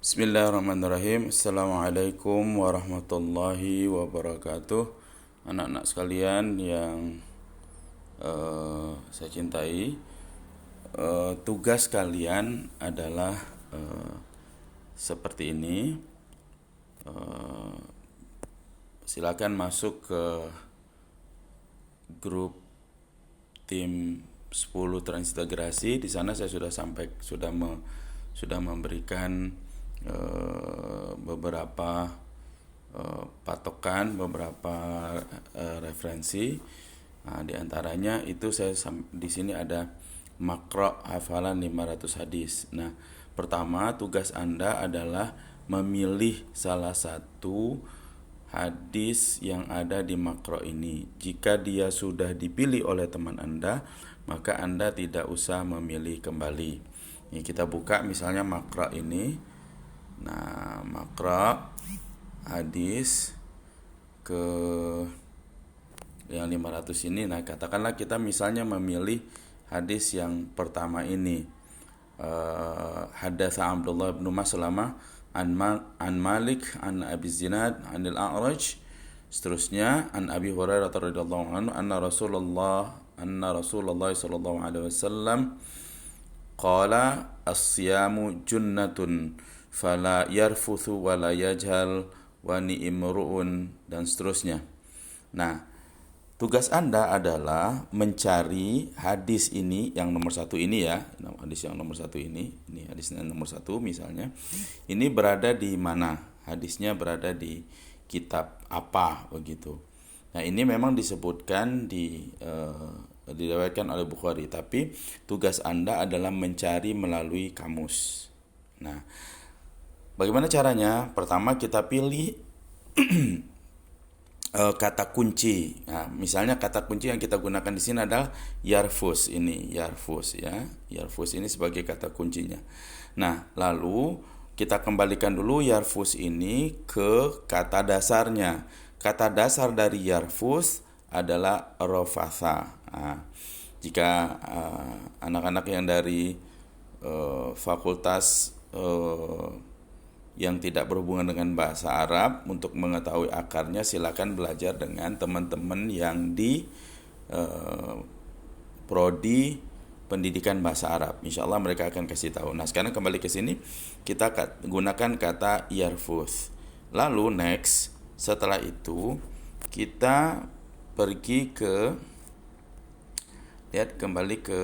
Bismillahirrahmanirrahim. Assalamualaikum warahmatullahi wabarakatuh. Anak-anak sekalian yang saya cintai, tugas kalian adalah seperti ini. Silakan masuk ke grup tim 10 transintegrasi. Di sana saya sudah memberikan beberapa patokan, beberapa referensi. Nah, di antaranya itu di sini ada makro hafalan 500 hadis. Nah, pertama tugas Anda adalah memilih salah satu hadis yang ada di makro ini. Jika dia sudah dipilih oleh teman Anda, maka Anda tidak usah memilih kembali. Ini kita buka misalnya makro ini. Nah, makro hadis ke yang 500 ini. Nah, katakanlah kita misalnya memilih hadis yang pertama ini. Hadatsa Abdullah bin Maslamah an Malik an Abi Zinad anil A'raj, seterusnya an Abi Hurairah radhiyallahu anhu anna Rasulullah sallallahu alaihi wasallam qala as-siyamu junnatun fala yarfuthu wala yajhal wa ni'imru'un, dan seterusnya. Nah, tugas Anda adalah mencari hadis ini yang nomor satu ini ya. Hadis yang nomor satu ini hadis yang nomor satu misalnya. Ini berada di mana? Hadisnya berada di kitab apa begitu. Nah, ini memang disebutkan diriwayatkan oleh Bukhari, tapi tugas Anda adalah mencari melalui kamus. Nah, bagaimana caranya? Pertama kita pilih kata kunci. Nah, misalnya kata kunci yang kita gunakan di sini adalah yarfus ini, yarfus ya. Yarfus ini sebagai kata kuncinya. Nah, lalu kita kembalikan dulu yarfus ini ke kata dasarnya. Kata dasar dari yarfus adalah rofatha. Nah, jika anak-anak yang dari fakultas yang tidak berhubungan dengan bahasa Arab, untuk mengetahui akarnya silakan belajar dengan teman-teman yang di prodi pendidikan bahasa Arab. Insya Allah mereka akan kasih tahu. Nah, sekarang kembali ke sini, kita gunakan kata yarfus. Lalu next, setelah itu kita pergi ke kembali ke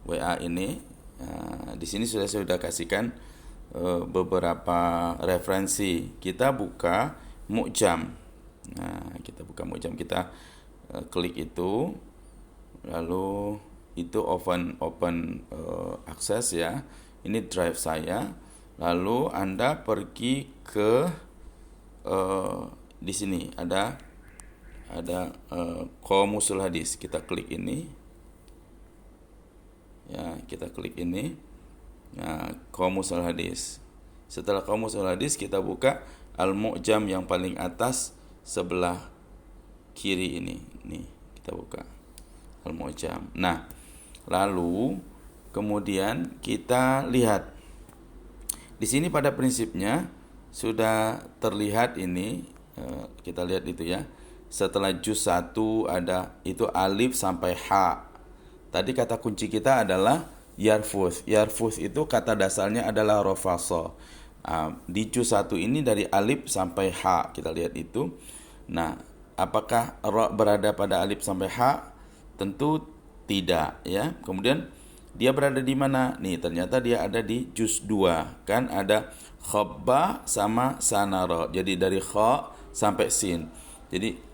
WA ini. Nah, di sini sudah kasihkan beberapa referensi. Kita buka Mu'jam. Nah, kita buka Mu'jam, kita klik itu, lalu itu open akses ya. Ini drive saya. Lalu Anda pergi ke di sini ada Qamusul Hadis. Kita klik ini. Ya, kita klik ini. Nah, Qamusul Hadis. Setelah Qamusul Hadis kita buka Al-Mu'jam yang paling atas sebelah kiri ini. Nih, kita buka Al-Mu'jam. Nah, lalu kemudian kita lihat di sini pada prinsipnya sudah terlihat ini, kita lihat itu ya. Setelah juz 1 ada itu alif sampai ha. Tadi kata kunci kita adalah yarfus. Yarfus itu kata dasarnya adalah rofaso. Di juz 1 ini dari alif sampai ha, kita lihat itu. Nah, apakah ro berada pada alif sampai ha? Tentu tidak ya. Kemudian dia berada di mana? Nih, ternyata dia ada di juz 2. Kan ada khabba sama sanaro. Jadi dari kha sampai sin. Jadi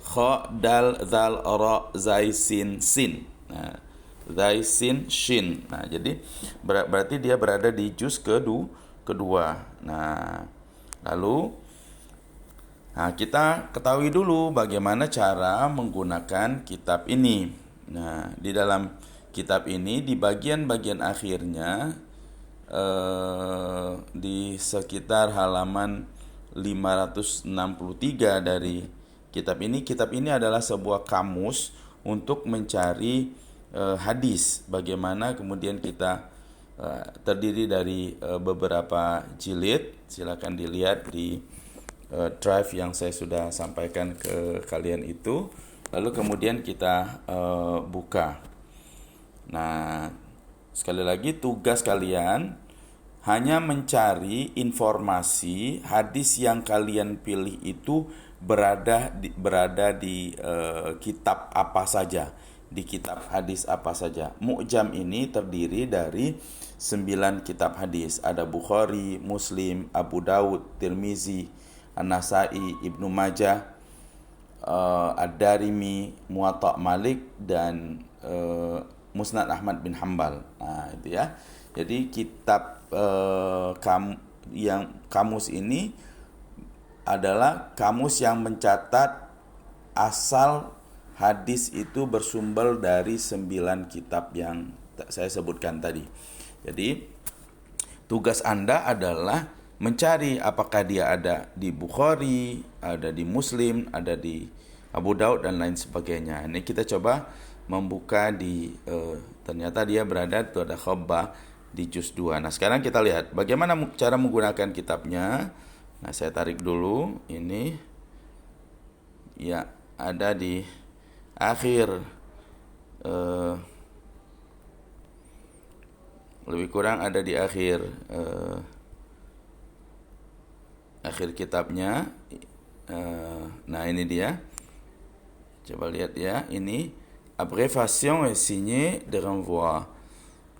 kha, dal, zal, ra, zai, sin, sin. Nah, zai, sin, shin. Nah, jadi berarti dia berada di juz kedua. Nah, lalu kita ketahui dulu bagaimana cara menggunakan kitab ini. Nah, di dalam kitab ini di bagian-bagian akhirnya di sekitar halaman 563 dari kitab ini adalah sebuah kamus untuk mencari hadis. Bagaimana kemudian kita terdiri dari beberapa jilid. Silakan dilihat di drive yang saya sudah sampaikan ke kalian itu. Lalu kemudian kita buka. Nah, sekali lagi tugas kalian hanya mencari informasi hadis yang kalian pilih itu berada di kitab apa saja, di kitab hadis apa saja. Mu'jam ini terdiri dari 9 kitab hadis. Ada Bukhari, Muslim, Abu Daud, Tirmizi, An-Nasai, Ibnu Majah, Ad-Darimi, Muwatta Malik, dan Musnad Ahmad bin Hambal. Nah, itu ya. Jadi kitab kamus ini adalah kamus yang mencatat asal hadis itu bersumber dari 9 kitab yang saya sebutkan tadi. Jadi tugas Anda adalah mencari apakah dia ada di Bukhari, ada di Muslim, ada di Abu Daud dan lain sebagainya. Ini kita coba membuka di ternyata dia berada itu ada khabbah di juz 2. Nah, sekarang kita lihat bagaimana cara menggunakan kitabnya. Nah, saya tarik dulu ini. Ya, ada di akhir lebih kurang ada di akhir kitabnya. Nah, ini dia. Coba lihat ya, ini abréviation et signée de renvoi.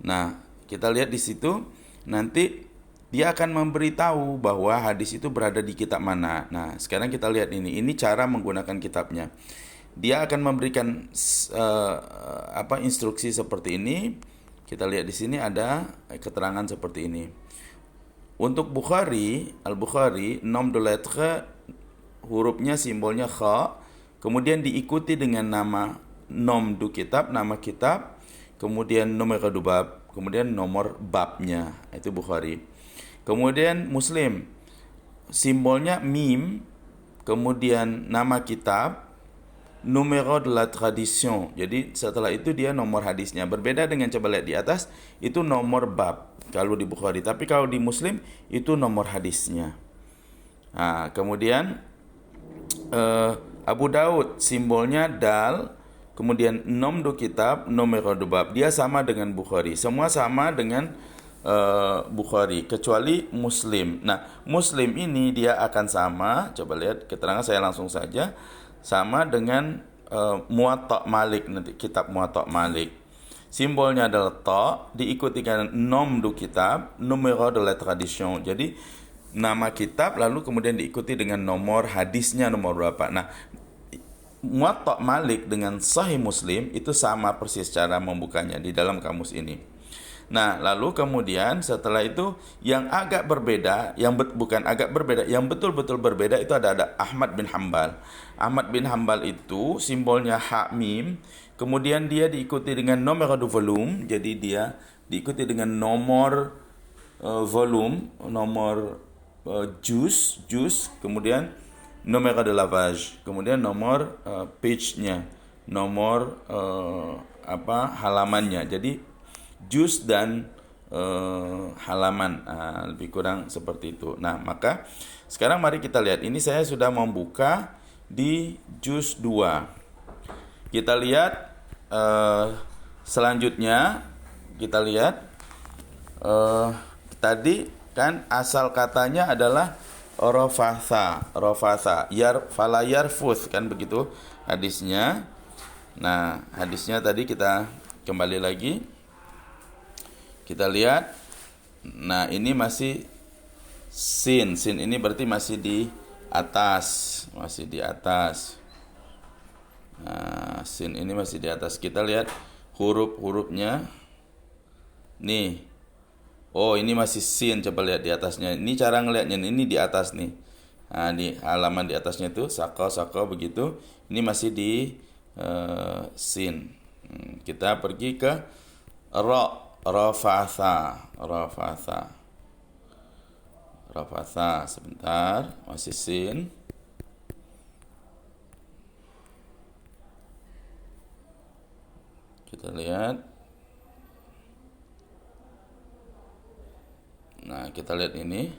Nah, kita lihat di situ, nanti dia akan memberitahu bahwa hadis itu berada di kitab mana. Nah, sekarang kita lihat ini cara menggunakan kitabnya. Dia akan memberikan instruksi seperti ini. Kita lihat di sini ada keterangan seperti ini. Untuk Bukhari, Al-Bukhari, nom de lettre, hurufnya simbolnya kha, kemudian diikuti dengan nama nom du kitab, nama kitab, kemudian nomor du bab, kemudian nomor babnya, itu Bukhari. Kemudian Muslim, simbolnya mim, kemudian nama kitab, numéro de la tradition. Jadi setelah itu dia nomor hadisnya. Berbeda dengan coba lihat di atas, itu nomor bab kalau di Bukhari. Tapi kalau di Muslim itu nomor hadisnya. Nah, kemudian Abu Daud, simbolnya dal, kemudian nom do kitab, nomor do bab. Dia sama dengan Bukhari. Semua sama dengan Bukhari kecuali Muslim. Nah, Muslim ini dia akan sama. Coba lihat keterangan saya langsung saja. Sama dengan Muwatta Malik, nanti kitab Muwatta Malik. Simbolnya adalah ta, diikuti dengan nom du kitab, numéro de la tradition. Jadi nama kitab lalu kemudian diikuti dengan nomor hadisnya nomor berapa. Nah, Muwatta Malik dengan Sahih Muslim itu sama persis cara membukanya di dalam kamus ini. Nah, lalu kemudian setelah itu yang agak berbeda, bukan agak berbeda, yang betul-betul berbeda itu ada Ahmad bin Hambal. Ahmad bin Hambal itu simbolnya ha mim, kemudian dia diikuti dengan nomor du volume, jadi dia diikuti dengan nomor volume, nomor juz, kemudian nomor de lavage, kemudian nomor page-nya, nomor halamannya. Jadi juz dan halaman, lebih kurang seperti itu. Nah, maka sekarang mari kita lihat. Ini saya sudah membuka di juz 2. Kita lihat selanjutnya. Kita lihat tadi kan asal katanya adalah rofatha, fala yarfuth, kan begitu hadisnya. Nah, hadisnya tadi kita kembali lagi. Kita lihat. Nah, ini masih sin ini berarti masih di atas, Nah, sin ini masih di atas. Kita lihat huruf-hurufnya. Nih. Oh, ini masih sin, coba lihat di atasnya. Ini cara ngelihatnya, ini di atas nih. Nah, di halaman di atasnya itu sako begitu. Ini masih di sin. Kita pergi ke Rafatha, sebentar, masih sin. Kita lihat. Nah, kita lihat ini.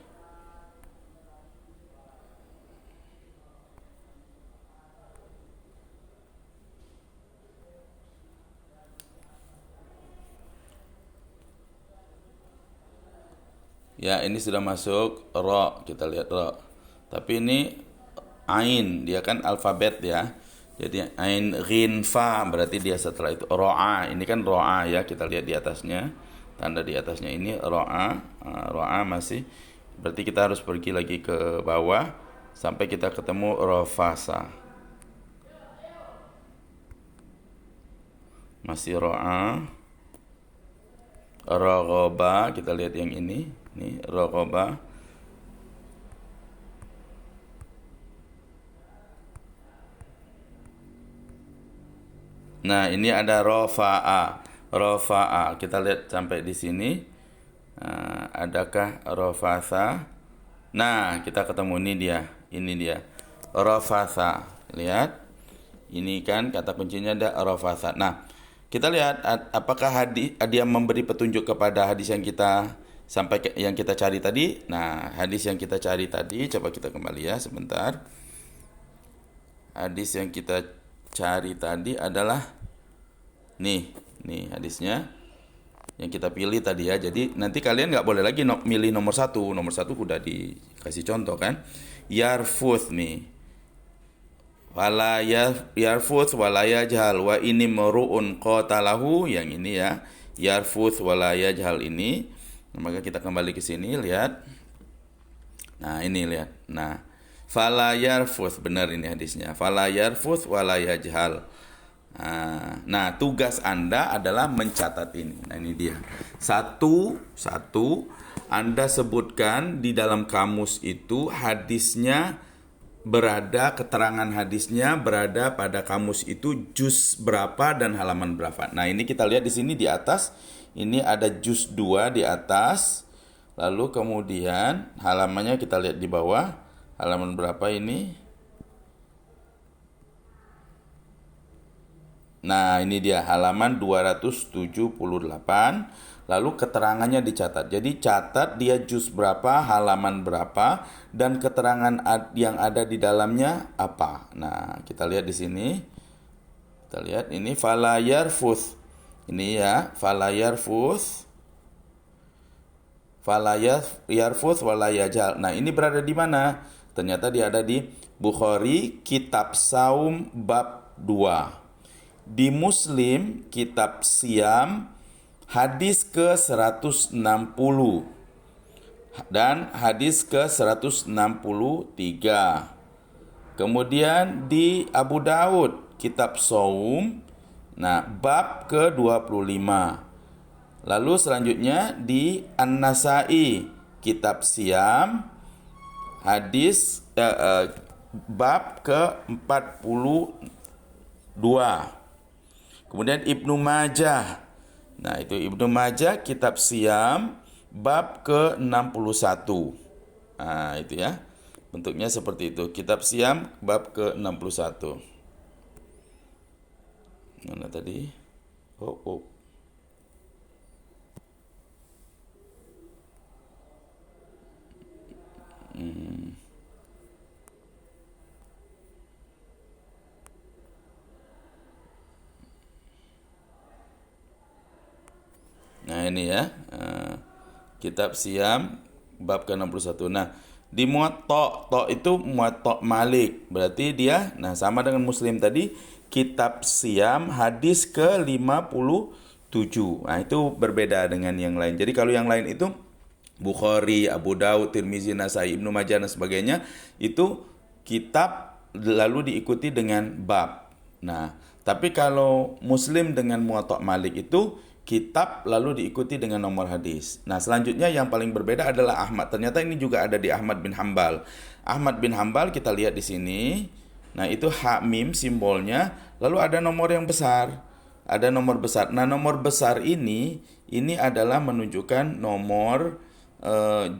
Ya, ini sudah masuk ro, kita lihat ro. Tapi ini ain, dia kan alfabet ya. Jadi ain, ghin, fa, berarti dia setelah itu ro'a. Ini kan ro'a ya, kita lihat di atasnya. Tanda di atasnya ini ro'a, ro'a masih. Berarti kita harus pergi lagi ke bawah sampai kita ketemu rofasa. Masih ro'a. Raghoba, kita lihat yang ini. Nih, raghoba. Nah, ini ada rofa'a. Rofa'a. Kita lihat sampai di sini. Adakah rofasa? Nah, kita ketemu ini dia. Ini dia. Rofasa. Lihat. Ini kan kata kuncinya ada rofasa. Nah, kita lihat apakah hadis dia memberi petunjuk kepada hadis yang kita yang kita cari tadi. Nah, hadis yang kita cari tadi, coba kita kembali ya sebentar. Hadis yang kita cari tadi adalah nih hadisnya yang kita pilih tadi ya. Jadi nanti kalian nggak boleh lagi milih nomor satu. Nomor satu udah dikasih contoh kan. Yarfuth nih. Wala yarfuth wala yajhal wa ini meru'un qatalahu, yang ini ya. Yarfuth wala yajhal ini. Nah, maka kita kembali ke sini lihat. Nah, ini lihat. Nah, fala yarfuth, benar ini hadisnya. Fala yarfuth wala yajhal. Nah, tugas Anda adalah mencatat ini. Nah, ini dia. Satu, Anda sebutkan di dalam kamus itu hadisnya keterangan hadisnya berada pada kamus itu juz berapa dan halaman berapa. Nah, ini kita lihat di sini di atas. Ini ada juz 2 di atas. Lalu kemudian halamannya kita lihat di bawah. Halaman berapa ini? Nah, ini dia halaman 278. Lalu keterangannya dicatat. Jadi catat dia juz berapa, halaman berapa, dan keterangan yang ada di dalamnya apa. Nah, kita lihat di sini. Kita lihat ini fala yarfuth. Ini ya, fala yarfuth. Fala yarfuth wala yajhal. Nah, ini berada di mana? Ternyata dia ada di Bukhari Kitab Saum bab 2. Di Muslim Kitab Siam hadis ke-160 dan hadis ke-163. Kemudian di Abu Daud Kitab Shaum, nah bab ke-25. Lalu selanjutnya di An-Nasai Kitab Siam hadis bab ke-42. Kemudian Ibnu Majah. Nah, itu Ibnu Majah Kitab Siam bab ke-61. Nah, itu ya. Bentuknya seperti itu. Kitab Siam bab ke-61. Mana tadi? Oh. Nah, ini ya. Kitab Siam bab ke-61. Nah, di Muwatta itu Muwatta Malik. Berarti dia sama dengan Muslim tadi, Kitab Siam hadis ke-57. Nah, itu berbeda dengan yang lain. Jadi kalau yang lain itu Bukhari, Abu Daud, Tirmizi, Nasai, Ibnu Majah dan sebagainya, itu kitab lalu diikuti dengan bab. Nah, tapi kalau Muslim dengan Muwatta Malik itu kitab lalu diikuti dengan nomor hadis. Nah, selanjutnya yang paling berbeda adalah Ahmad. Ternyata ini juga ada di Ahmad bin Hambal. Ahmad bin Hambal kita lihat di sini. Nah, itu ha mim simbolnya, lalu ada nomor yang besar. Ada nomor besar. Nah, nomor besar ini adalah menunjukkan nomor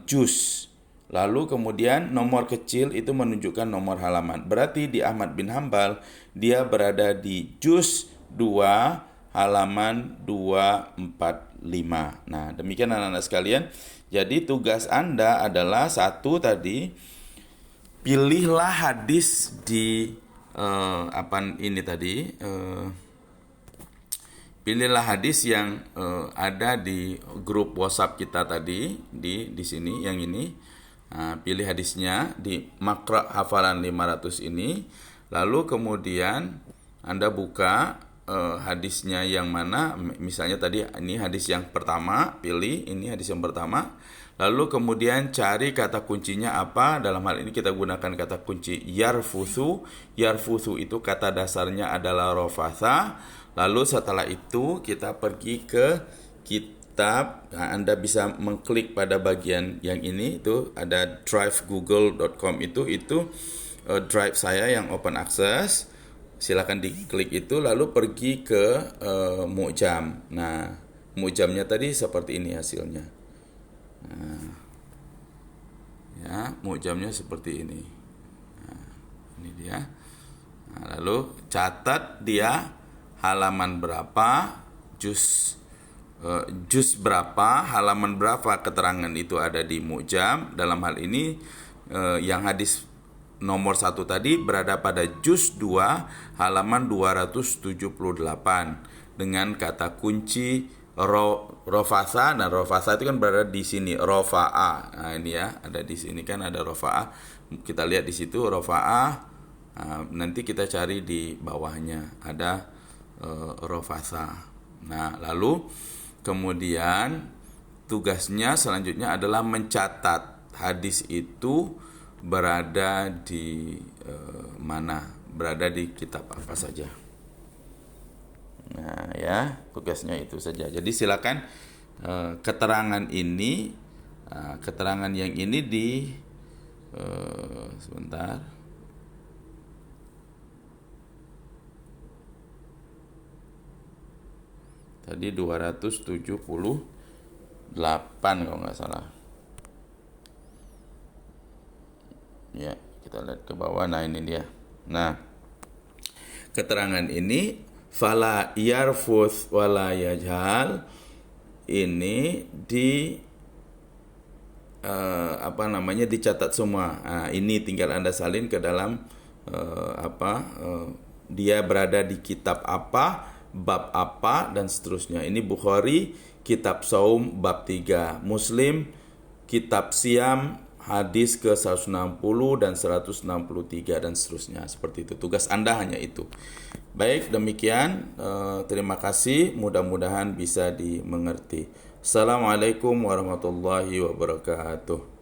juz. Lalu kemudian nomor kecil itu menunjukkan nomor halaman. Berarti di Ahmad bin Hambal dia berada di juz 2 halaman 246. Nah, demikian anak-anak sekalian. Jadi tugas Anda adalah satu tadi, pilihlah hadis di pilihlah hadis yang ada di grup WhatsApp kita tadi di sini yang ini. Nah, pilih hadisnya di Makra Hafalan 500 ini. Lalu kemudian Anda buka hadisnya yang mana, misalnya tadi ini hadis yang pertama, pilih ini hadis yang pertama. Lalu kemudian cari kata kuncinya apa. Dalam hal ini kita gunakan kata kunci yarfuthu. Yarfuthu itu kata dasarnya adalah rofatha. Lalu setelah itu kita pergi ke kitab. Nah, Anda bisa mengklik pada bagian yang ini, itu ada drivegoogle.com, itu drive saya yang open access. Silakan diklik itu, lalu pergi ke Mu'jam. Nah, Mu'jamnya tadi seperti ini hasilnya. Nah, ya, Mu'jamnya seperti ini. Nah, ini dia. Nah, lalu catat dia halaman berapa, juz berapa, halaman berapa keterangan itu ada di Mu'jam. Dalam hal ini yang hadis nomor 1 tadi berada pada juz 2 halaman 278 dengan kata kunci rofasa. Nah, rofasa itu kan berada di sini, rofa'a. Nah, ini ya, ada di sini kan ada rofa'a. Kita lihat di situ rofa'a. Nah, nanti kita cari di bawahnya ada rofasa. Nah, lalu kemudian tugasnya selanjutnya adalah mencatat hadis itu berada di mana, berada di kitab apa saja. Nah, ya, tugasnya itu saja. Jadi silakan keterangan yang ini di sebentar. Tadi 278 kalau nggak salah. Ya, kita lihat ke bawah. Nah, ini dia. Nah, keterangan ini fala yarfuth wala yajhal ini dicatat semua. Nah, ini tinggal Anda salin ke dalam dia berada di kitab apa, bab apa, dan seterusnya. Ini Bukhari kitab Saum bab 3, Muslim kitab Siam hadis ke 160 dan 163 dan seterusnya. Seperti itu. Tugas Anda hanya itu. Baik, demikian. Terima kasih. Mudah-mudahan bisa dimengerti. Assalamualaikum warahmatullahi wabarakatuh.